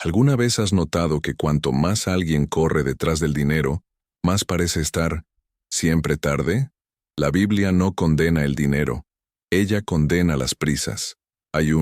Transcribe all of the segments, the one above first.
¿Alguna vez has notado que cuanto más alguien corre detrás del dinero, más parece estar siempre tarde? La Biblia no condena el dinero, ella condena las prisas. Hay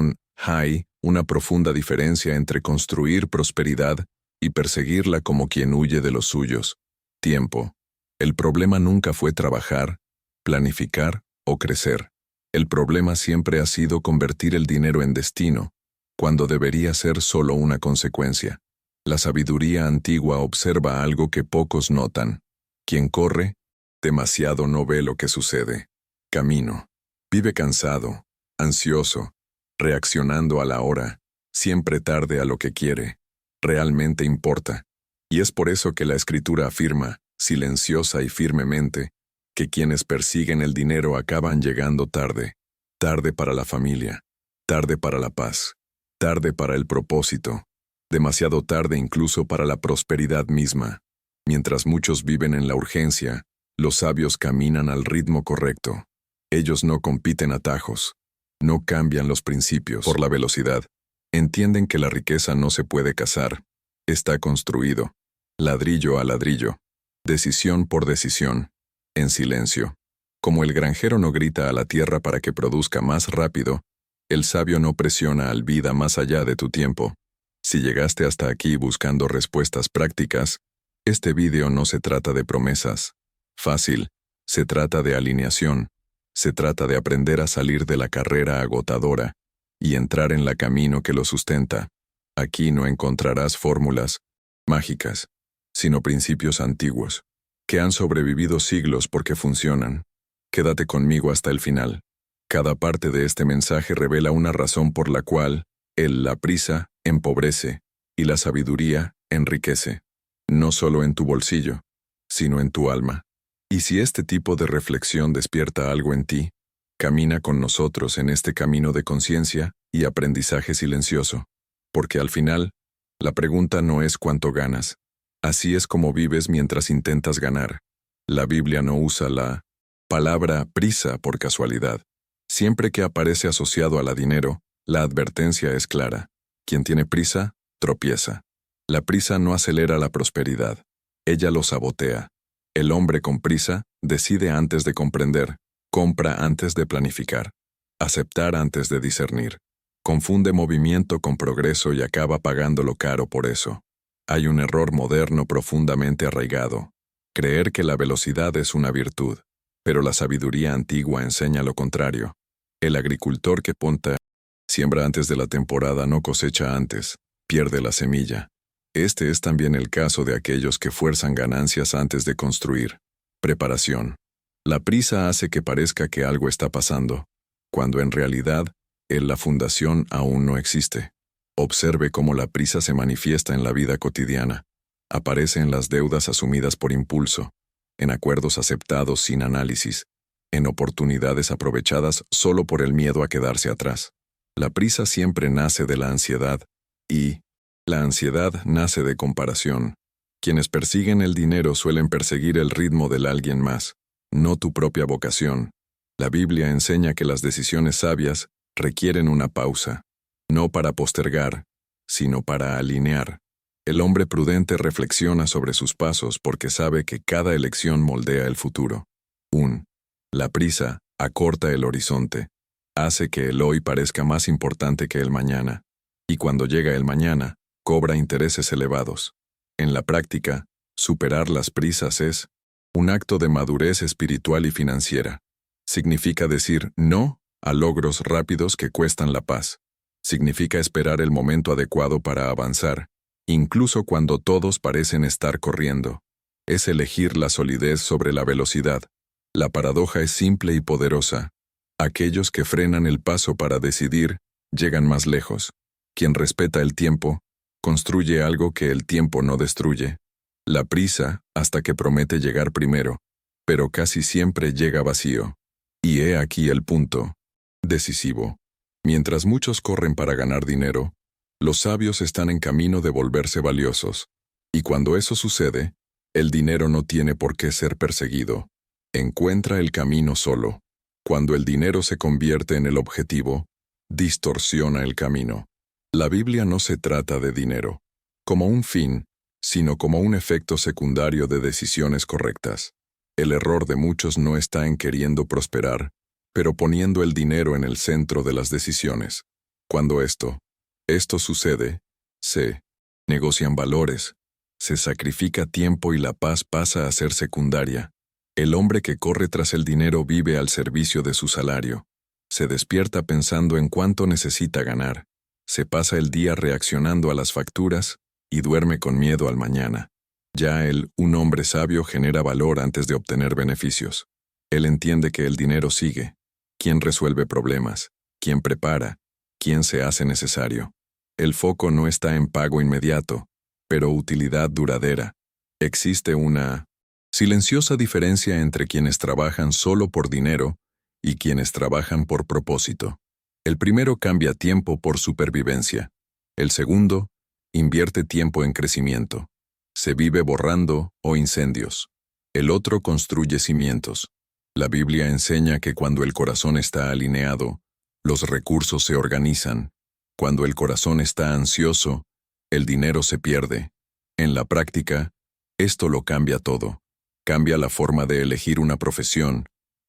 una profunda diferencia entre construir prosperidad y perseguirla como quien huye de los suyos. Tiempo. El problema nunca fue trabajar, planificar o crecer. El problema siempre ha sido convertir el dinero en destino, cuando debería ser solo una consecuencia. La sabiduría antigua observa algo que pocos notan. Quien corre, demasiado no ve lo que sucede. Camino. Vive cansado, ansioso, reaccionando a la hora, siempre tarde a lo que quiere. Realmente importa. Y es por eso que la Escritura afirma, silenciosa y firmemente, que quienes persiguen el dinero acaban llegando tarde. Tarde para la familia, tarde para la paz, tarde para el propósito, demasiado tarde incluso para la prosperidad misma. Mientras muchos viven en la urgencia, los sabios caminan al ritmo correcto. Ellos no compiten atajos, no cambian los principios por la velocidad. Entienden que la riqueza no se puede cazar, está construido, ladrillo a ladrillo, decisión por decisión, en silencio. Como el granjero no grita a la tierra para que produzca más rápido, el sabio no presiona al vida más allá de tu tiempo. Si llegaste hasta aquí buscando respuestas prácticas, este video no se trata de promesas. Fácil, se trata de alineación. Se trata de aprender a salir de la carrera agotadora y entrar en el camino que lo sustenta. Aquí no encontrarás fórmulas mágicas, sino principios antiguos, que han sobrevivido siglos porque funcionan. Quédate conmigo hasta el final. Cada parte de este mensaje revela una razón por la cual la prisa empobrece y la sabiduría enriquece, no solo en tu bolsillo, sino en tu alma. Y si este tipo de reflexión despierta algo en ti, camina con nosotros en este camino de conciencia y aprendizaje silencioso, porque al final, la pregunta no es cuánto ganas. Así es como vives mientras intentas ganar. La Biblia no usa la palabra prisa por casualidad. Siempre que aparece asociado a la dinero, la advertencia es clara. Quien tiene prisa, tropieza. La prisa no acelera la prosperidad, ella lo sabotea. El hombre con prisa decide antes de comprender, compra antes de planificar, aceptar antes de discernir. Confunde movimiento con progreso y acaba pagándolo caro por eso. Hay un error moderno profundamente arraigado: creer que la velocidad es una virtud, pero la sabiduría antigua enseña lo contrario. El agricultor que siembra antes de la temporada no cosecha antes, pierde la semilla. Este es también el caso de aquellos que fuerzan ganancias antes de construir. Preparación. La prisa hace que parezca que algo está pasando, cuando en realidad, la fundación aún no existe. Observe cómo la prisa se manifiesta en la vida cotidiana. Aparece en las deudas asumidas por impulso, en acuerdos aceptados sin análisis, en oportunidades aprovechadas solo por el miedo a quedarse atrás. La prisa siempre nace de la ansiedad, y la ansiedad nace de comparación. Quienes persiguen el dinero suelen perseguir el ritmo del alguien más, no tu propia vocación. La Biblia enseña que las decisiones sabias requieren una pausa, no para postergar, sino para alinear. El hombre prudente reflexiona sobre sus pasos porque sabe que cada elección moldea el futuro. La prisa acorta el horizonte, hace que el hoy parezca más importante que el mañana, y cuando llega el mañana, cobra intereses elevados. En la práctica, superar las prisas es un acto de madurez espiritual y financiera. Significa decir no a logros rápidos que cuestan la paz. Significa esperar el momento adecuado para avanzar, incluso cuando todos parecen estar corriendo. Es elegir la solidez sobre la velocidad. La paradoja es simple y poderosa. Aquellos que frenan el paso para decidir, llegan más lejos. Quien respeta el tiempo, construye algo que el tiempo no destruye. La prisa, hasta que promete llegar primero, pero casi siempre llega vacío. Y he aquí el punto decisivo. Mientras muchos corren para ganar dinero, los sabios están en camino de volverse valiosos. Y cuando eso sucede, el dinero no tiene por qué ser perseguido. Encuentra el camino solo. Cuando el dinero se convierte en el objetivo, distorsiona el camino. La Biblia no se trata de dinero, como un fin, sino como un efecto secundario de decisiones correctas. El error de muchos no está en queriendo prosperar, pero poniendo el dinero en el centro de las decisiones. Cuando esto sucede, se negocian valores, se sacrifica tiempo y la paz pasa a ser secundaria. El hombre que corre tras el dinero vive al servicio de su salario. Se despierta pensando en cuánto necesita ganar. Se pasa el día reaccionando a las facturas y duerme con miedo al mañana. Ya él, un hombre sabio, genera valor antes de obtener beneficios. Él entiende que el dinero sigue. ¿Quién resuelve problemas? ¿Quién prepara? ¿Quién se hace necesario? El foco no está en pago inmediato, pero utilidad duradera. Existe una silenciosa diferencia entre quienes trabajan solo por dinero y quienes trabajan por propósito. El primero cambia tiempo por supervivencia. El segundo invierte tiempo en crecimiento. Se vive borrando o incendios. El otro construye cimientos. La Biblia enseña que cuando el corazón está alineado, los recursos se organizan. Cuando el corazón está ansioso, el dinero se pierde. En la práctica, esto lo cambia todo. Cambia la forma de elegir una profesión,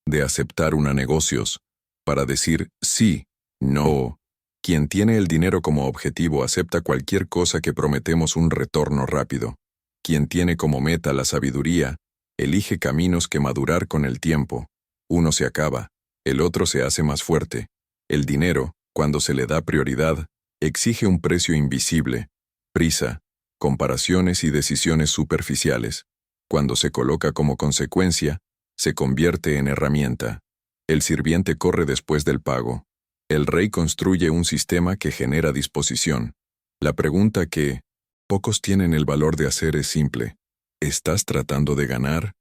de aceptar una negocios, para decir sí, no. Quien tiene el dinero como objetivo acepta cualquier cosa que prometemos un retorno rápido. Quien tiene como meta la sabiduría, elige caminos que madurar con el tiempo. Uno se acaba, el otro se hace más fuerte. El dinero, cuando se le da prioridad, exige un precio invisible, prisa, comparaciones y decisiones superficiales. Cuando se coloca como consecuencia, se convierte en herramienta. El sirviente corre después del pago. El rey construye un sistema que genera disposición. La pregunta que pocos tienen el valor de hacer es simple. ¿Estás tratando de ganar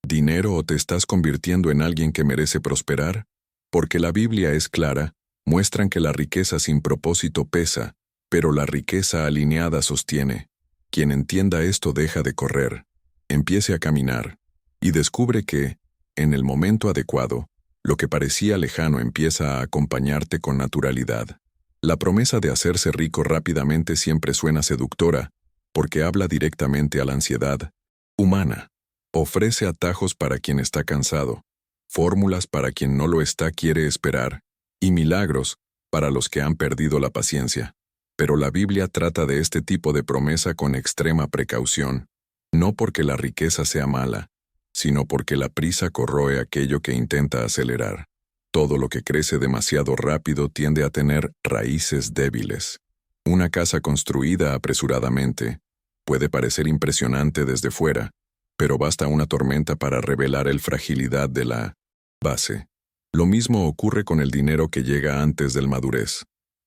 dinero o te estás convirtiendo en alguien que merece prosperar? Porque la Biblia es clara, muestran que la riqueza sin propósito pesa, pero la riqueza alineada sostiene. Quien entienda esto deja de correr, empiece a caminar, y descubre que, en el momento adecuado, lo que parecía lejano empieza a acompañarte con naturalidad. La promesa de hacerse rico rápidamente siempre suena seductora, porque habla directamente a la ansiedad humana. Ofrece atajos para quien está cansado, fórmulas para quien no lo está quiere esperar, y milagros para los que han perdido la paciencia. Pero la Biblia trata de este tipo de promesa con extrema precaución, no porque la riqueza sea mala, sino porque la prisa corroe aquello que intenta acelerar. Todo lo que crece demasiado rápido tiende a tener raíces débiles. Una casa construida apresuradamente puede parecer impresionante desde fuera, pero basta una tormenta para revelar la fragilidad de la base. Lo mismo ocurre con el dinero que llega antes del madurez.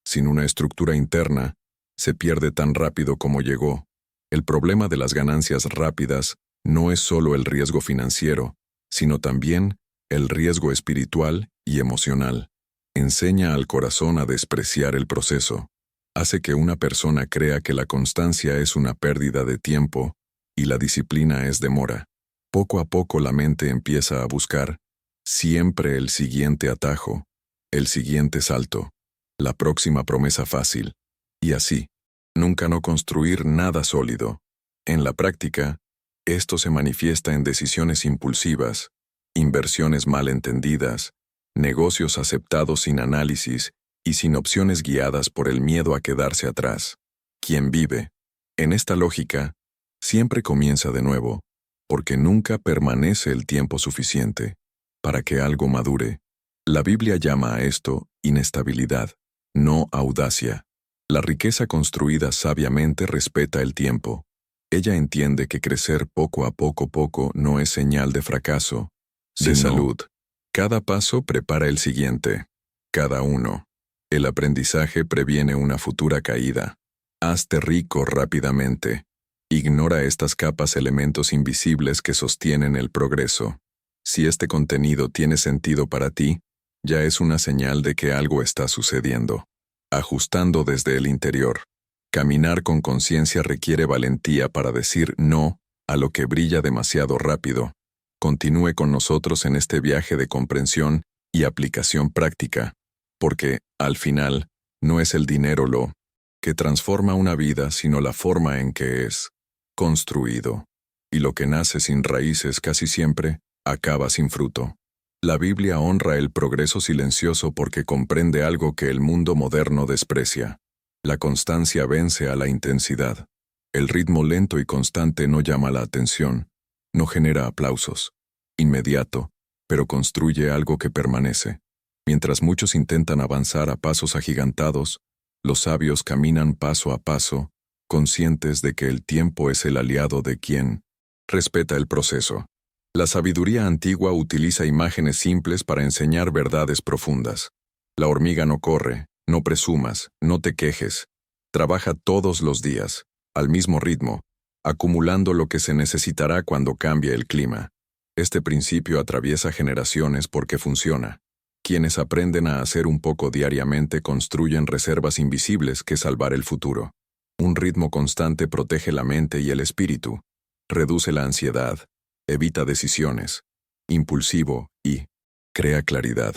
Sin una estructura interna, se pierde tan rápido como llegó. El problema de las ganancias rápidas no es solo el riesgo financiero, sino también el riesgo espiritual y emocional. Enseña al corazón a despreciar el proceso. Hace que una persona crea que la constancia es una pérdida de tiempo y la disciplina es demora. Poco a poco la mente empieza a buscar siempre el siguiente atajo, el siguiente salto, la próxima promesa fácil, y así, nunca no construir nada sólido. En la práctica, esto se manifiesta en decisiones impulsivas, inversiones mal entendidas, negocios aceptados sin análisis y sin opciones guiadas por el miedo a quedarse atrás. Quien vive en esta lógica siempre comienza de nuevo, porque nunca permanece el tiempo suficiente para que algo madure. La Biblia llama a esto inestabilidad, no audacia. La riqueza construida sabiamente respeta el tiempo. Ella entiende que crecer poco a poco no es señal de fracaso, de salud. Cada paso prepara el siguiente. Cada uno. El aprendizaje previene una futura caída. Hazte rico rápidamente. Ignora estas capas elementos invisibles que sostienen el progreso. Si este contenido tiene sentido para ti, ya es una señal de que algo está sucediendo. Ajustando desde el interior. Caminar con conciencia requiere valentía para decir no a lo que brilla demasiado rápido. Continúe con nosotros en este viaje de comprensión y aplicación práctica, porque, al final, no es el dinero lo que transforma una vida, sino la forma en que es construido. Y lo que nace sin raíces casi siempre acaba sin fruto. La Biblia honra el progreso silencioso porque comprende algo que el mundo moderno desprecia. La constancia vence a la intensidad. El ritmo lento y constante no llama la atención, no genera aplausos. Inmediato, pero construye algo que permanece. Mientras muchos intentan avanzar a pasos agigantados, los sabios caminan paso a paso, conscientes de que el tiempo es el aliado de quien respeta el proceso. La sabiduría antigua utiliza imágenes simples para enseñar verdades profundas. La hormiga no corre, no presumas, no te quejes. Trabaja todos los días, al mismo ritmo, acumulando lo que se necesitará cuando cambie el clima. Este principio atraviesa generaciones porque funciona. Quienes aprenden a hacer un poco diariamente construyen reservas invisibles que salvar el futuro. Un ritmo constante protege la mente y el espíritu, reduce la ansiedad, evita decisiones, impulsivo y crea claridad.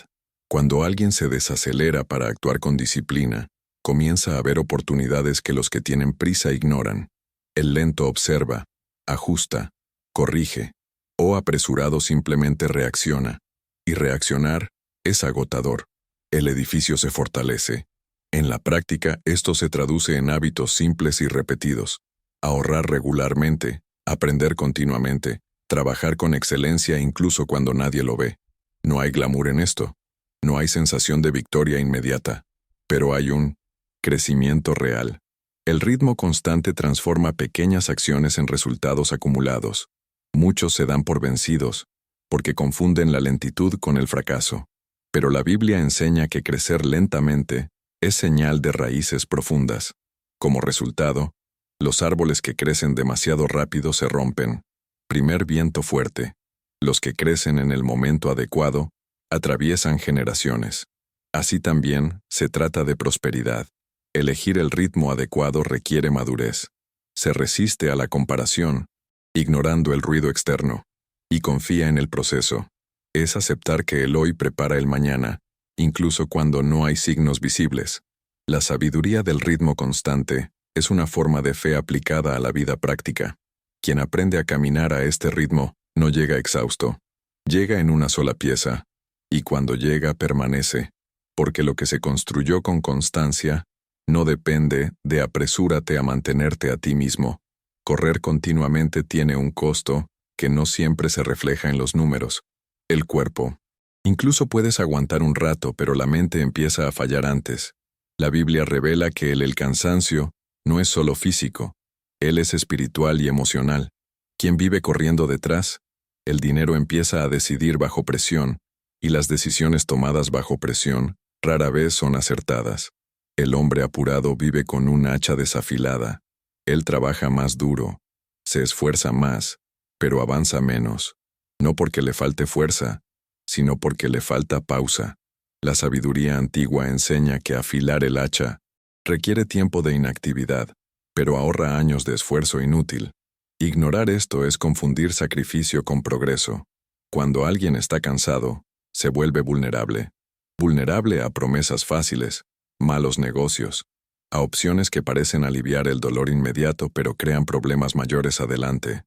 Cuando alguien se desacelera para actuar con disciplina, comienza a ver oportunidades que los que tienen prisa ignoran. El lento observa, ajusta, corrige, o apresurado simplemente reacciona. Y reaccionar es agotador. El edificio se fortalece. En la práctica, esto se traduce en hábitos simples y repetidos. Ahorrar regularmente, aprender continuamente, trabajar con excelencia incluso cuando nadie lo ve. No hay glamour en esto. No hay sensación de victoria inmediata. Pero hay un crecimiento real. El ritmo constante transforma pequeñas acciones en resultados acumulados. Muchos se dan por vencidos, porque confunden la lentitud con el fracaso. Pero la Biblia enseña que crecer lentamente es señal de raíces profundas. Como resultado, los árboles que crecen demasiado rápido se rompen. Primer viento fuerte. Los que crecen en el momento adecuado atraviesan generaciones. Así también se trata de prosperidad. Elegir el ritmo adecuado requiere madurez. Se resiste a la comparación, ignorando el ruido externo, y confía en el proceso. Es aceptar que el hoy prepara el mañana, incluso cuando no hay signos visibles. La sabiduría del ritmo constante es una forma de fe aplicada a la vida práctica. Quien aprende a caminar a este ritmo no llega exhausto. Llega en una sola pieza, y cuando llega permanece, porque lo que se construyó con constancia no depende de apresúrate a mantenerte a ti mismo. Correr continuamente tiene un costo que no siempre se refleja en los números. El cuerpo. Incluso puedes aguantar un rato, pero la mente empieza a fallar antes. La Biblia revela que el cansancio no es solo físico, él es espiritual y emocional. Quien vive corriendo detrás, el dinero empieza a decidir bajo presión, y las decisiones tomadas bajo presión rara vez son acertadas. El hombre apurado vive con un hacha desafilada. Él trabaja más duro, se esfuerza más, pero avanza menos. No porque le falte fuerza, sino porque le falta pausa. La sabiduría antigua enseña que afilar el hacha requiere tiempo de inactividad, pero ahorra años de esfuerzo inútil. Ignorar esto es confundir sacrificio con progreso. Cuando alguien está cansado, se vuelve vulnerable. Vulnerable a promesas fáciles, malos negocios, a opciones que parecen aliviar el dolor inmediato pero crean problemas mayores adelante.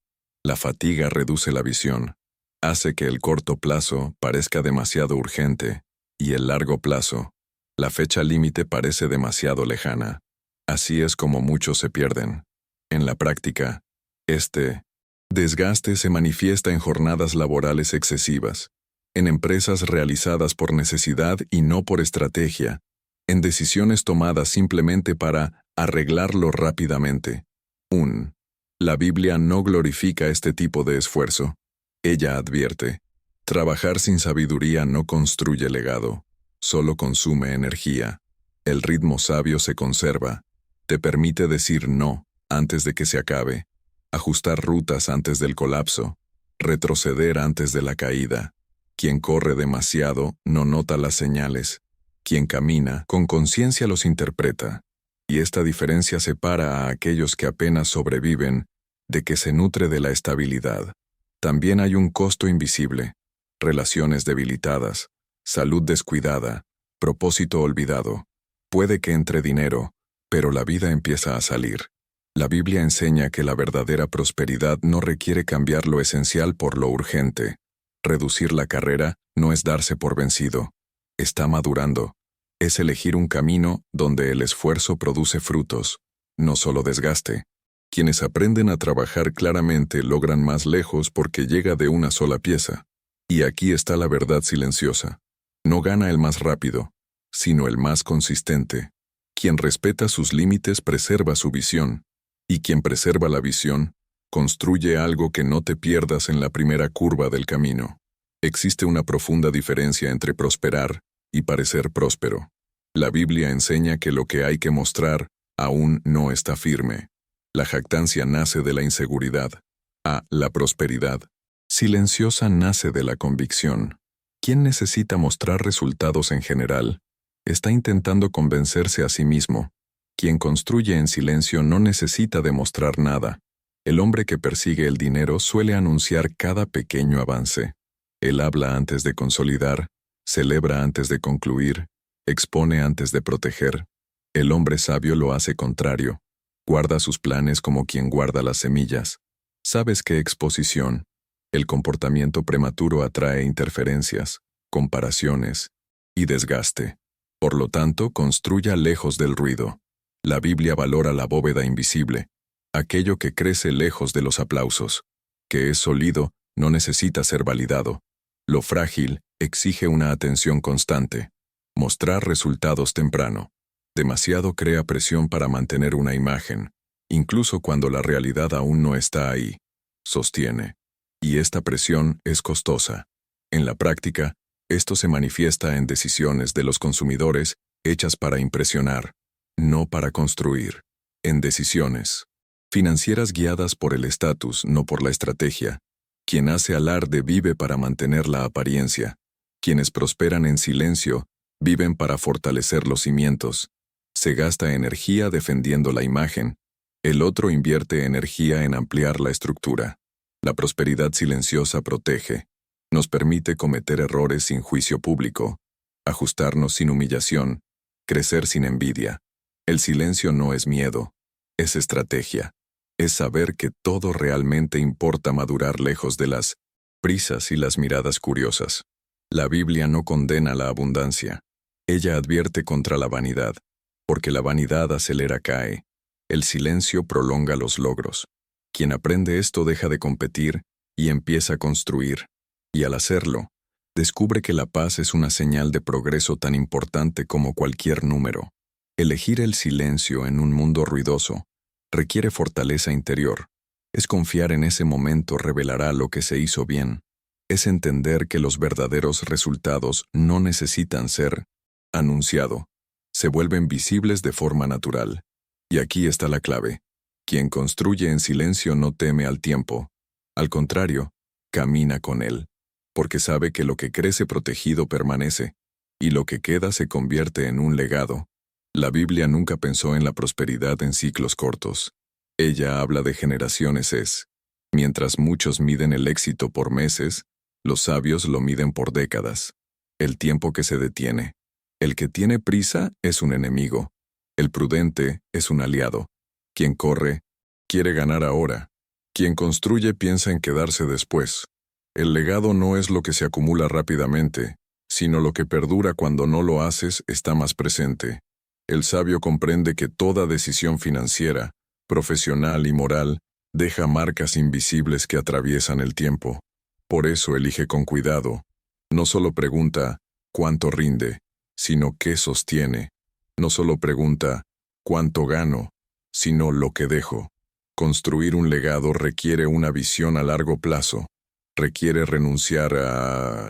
La fatiga reduce la visión, hace que el corto plazo parezca demasiado urgente, y el largo plazo, la fecha límite parece demasiado lejana. Así es como muchos se pierden. En la práctica, este desgaste se manifiesta en jornadas laborales excesivas, en empresas realizadas por necesidad y no por estrategia, en decisiones tomadas simplemente para arreglarlo rápidamente. La Biblia no glorifica este tipo de esfuerzo. Ella advierte, trabajar sin sabiduría no construye legado, solo consume energía. El ritmo sabio se conserva, te permite decir no antes de que se acabe, ajustar rutas antes del colapso, retroceder antes de la caída. Quien corre demasiado no nota las señales. Quien camina con conciencia los interpreta. Y esta diferencia separa a aquellos que apenas sobreviven de que se nutre de la estabilidad. También hay un costo invisible: relaciones debilitadas, salud descuidada, propósito olvidado. Puede que entre dinero, Pero la vida empieza a salir. La Biblia enseña que la verdadera prosperidad no requiere cambiar lo esencial por lo urgente. Reducir la carrera no es darse por vencido. Está madurando. Es elegir un camino donde el esfuerzo produce frutos, no solo desgaste. Quienes aprenden a trabajar claramente logran más lejos porque llega de una sola pieza. Y aquí está la verdad silenciosa. No gana el más rápido, sino el más consistente. Quien respeta sus límites preserva su visión. Y quien preserva la visión, construye algo que no te pierdas en la primera curva del camino. Existe una profunda diferencia entre prosperar y parecer próspero. La Biblia enseña que lo que hay que mostrar aún no está firme. La jactancia nace de la inseguridad. La prosperidad silenciosa nace de la convicción. Quien necesita mostrar resultados en general, está intentando convencerse a sí mismo. Quien construye en silencio no necesita demostrar nada. El hombre que persigue el dinero suele anunciar cada pequeño avance. Él habla antes de consolidar, celebra antes de concluir, expone antes de proteger. El hombre sabio lo hace contrario. Guarda sus planes como quien guarda las semillas. ¿Sabes qué exposición? El comportamiento prematuro atrae interferencias, comparaciones y desgaste. Por lo tanto, construya lejos del ruido. La Biblia valora la bóveda invisible, aquello que crece lejos de los aplausos, que es sólido, no necesita ser validado. Lo frágil exige una atención constante. Mostrar resultados temprano. Demasiado crea presión para mantener una imagen, incluso cuando la realidad aún no está ahí. Sostiene. Y esta presión es costosa. En la práctica, esto se manifiesta en decisiones de los consumidores hechas para impresionar, no para construir. En decisiones financieras guiadas por el estatus, no por la estrategia. Quien hace alarde vive para mantener la apariencia. Quienes prosperan en silencio viven para fortalecer los cimientos. Se gasta energía defendiendo la imagen. El otro invierte energía en ampliar la estructura. La prosperidad silenciosa protege. Nos permite cometer errores sin juicio público, ajustarnos sin humillación, crecer sin envidia. El silencio no es miedo, es estrategia. Es saber que todo realmente importa madurar lejos de las prisas y las miradas curiosas. La Biblia no condena la abundancia. Ella advierte contra la vanidad, porque la vanidad acelera cae. El silencio prolonga los logros. Quien aprende esto deja de competir y empieza a construir. Y al hacerlo, descubre que la paz es una señal de progreso tan importante como cualquier número. Elegir el silencio en un mundo ruidoso requiere fortaleza interior. Es confiar en ese momento revelará lo que se hizo bien. Es entender que los verdaderos resultados no necesitan ser anunciado. Se vuelven visibles de forma natural. Y aquí está la clave. Quien construye en silencio no teme al tiempo. Al contrario, camina con él. Porque sabe que lo que crece protegido permanece, y lo que queda se convierte en un legado. La Biblia nunca pensó en la prosperidad en ciclos cortos. Ella habla de generaciones. Mientras muchos miden el éxito por meses, los sabios lo miden por décadas. El tiempo que se detiene. El que tiene prisa es un enemigo. El prudente es un aliado. Quien corre, quiere ganar ahora. Quien construye piensa en quedarse después. El legado no es lo que se acumula rápidamente, sino lo que perdura cuando no lo haces está más presente. El sabio comprende que toda decisión financiera, profesional y moral deja marcas invisibles que atraviesan el tiempo. Por eso elige con cuidado. No solo pregunta cuánto rinde, sino qué sostiene. No solo pregunta cuánto gano, sino lo que dejo. Construir un legado requiere una visión a largo plazo. Requiere renunciar a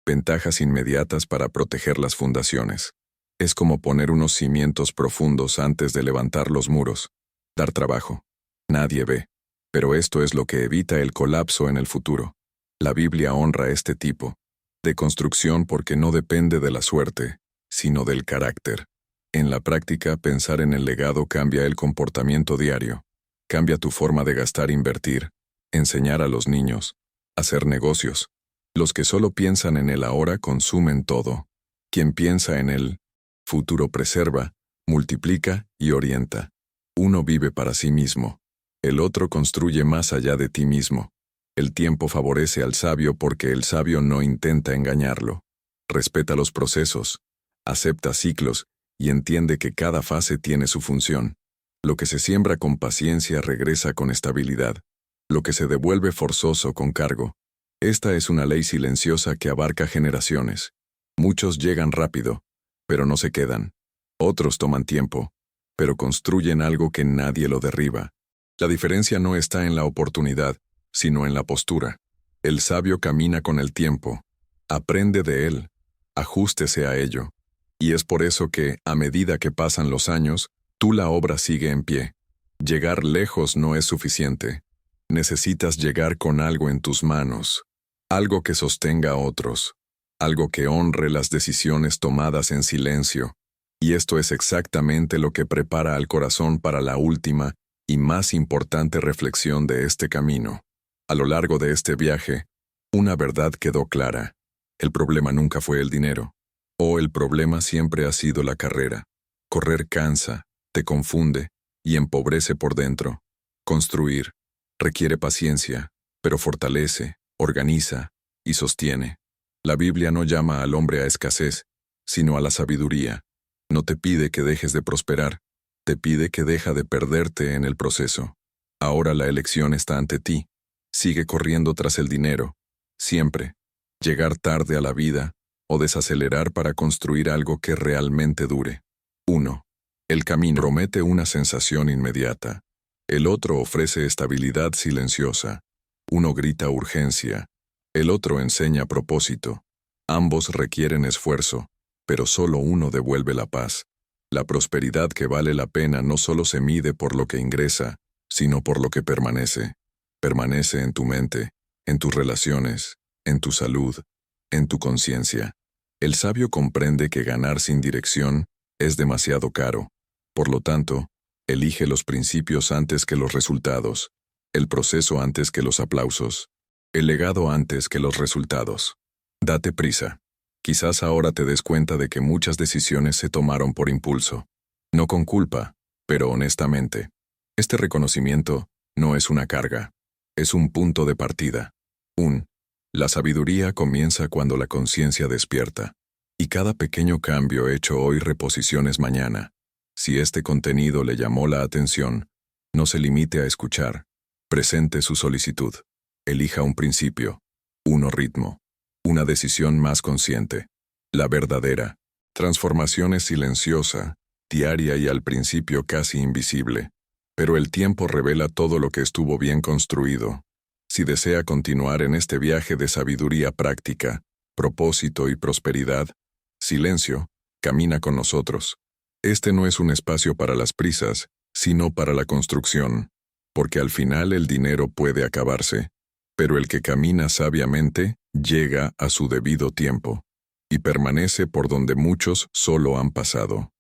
ventajas inmediatas para proteger las fundaciones. Es como poner unos cimientos profundos antes de levantar los muros. Dar trabajo. Nadie ve. Pero esto es lo que evita el colapso en el futuro. La Biblia honra este tipo de construcción porque no depende de la suerte, sino del carácter. En la práctica, pensar en el legado cambia el comportamiento diario. Cambia tu forma de gastar e invertir, enseñar a los niños, hacer negocios. Los que solo piensan en el ahora consumen todo. Quien piensa en el futuro preserva, multiplica y orienta. Uno vive para sí mismo. El otro construye más allá de ti mismo. El tiempo favorece al sabio porque el sabio no intenta engañarlo. Respeta los procesos, acepta ciclos y entiende que cada fase tiene su función. Lo que se siembra con paciencia regresa con estabilidad. Lo que se devuelve forzoso con cargo. Esta es una ley silenciosa que abarca generaciones. Muchos llegan rápido, pero no se quedan. Otros toman tiempo, pero construyen algo que nadie lo derriba. La diferencia no está en la oportunidad, sino en la postura. El sabio camina con el tiempo. Aprende de él. Ajústese a ello. Y es por eso que, a medida que pasan los años, la obra sigue en pie. Llegar lejos no es suficiente. Necesitas llegar con algo en tus manos. Algo que sostenga a otros. Algo que honre las decisiones tomadas en silencio. Y esto es exactamente lo que prepara al corazón para la última y más importante reflexión de este camino. A lo largo de este viaje, una verdad quedó clara. El problema nunca fue el dinero. El problema siempre ha sido la carrera. Correr cansa, te confunde y empobrece por dentro. Construir requiere paciencia, pero fortalece, organiza y sostiene. La Biblia no llama al hombre a escasez, sino a la sabiduría. No te pide que dejes de prosperar, te pide que deja de perderte en el proceso. Ahora la elección está ante ti. Sigue corriendo tras el dinero, siempre. Llegar tarde a la vida o desacelerar para construir algo que realmente dure. 1. El camino promete una sensación inmediata. El otro ofrece estabilidad silenciosa. Uno grita urgencia. El otro enseña propósito. Ambos requieren esfuerzo, pero solo uno devuelve la paz. La prosperidad que vale la pena no solo se mide por lo que ingresa, sino por lo que permanece. Permanece en tu mente, en tus relaciones, en tu salud, en tu conciencia. El sabio comprende que ganar sin dirección es demasiado caro. Por lo tanto, elige los principios antes que los resultados, el proceso antes que los aplausos, el legado antes que los resultados. Date prisa. Quizás ahora te des cuenta de que muchas decisiones se tomaron por impulso. No con culpa, pero honestamente. Este reconocimiento no es una carga. Es un punto de partida. La sabiduría comienza cuando la conciencia despierta. Y cada pequeño cambio hecho hoy reposiciones mañana. Si este contenido le llamó la atención, no se limite a escuchar. Presente su solicitud. Elija un principio, ritmo, una decisión más consciente. La verdadera transformación es silenciosa, diaria y al principio casi invisible. Pero el tiempo revela todo lo que estuvo bien construido. Si desea continuar en este viaje de sabiduría práctica, propósito y prosperidad, silencio, camina con nosotros. Este no es un espacio para las prisas, sino para la construcción, porque al final el dinero puede acabarse, pero el que camina sabiamente llega a su debido tiempo, y permanece por donde muchos solo han pasado.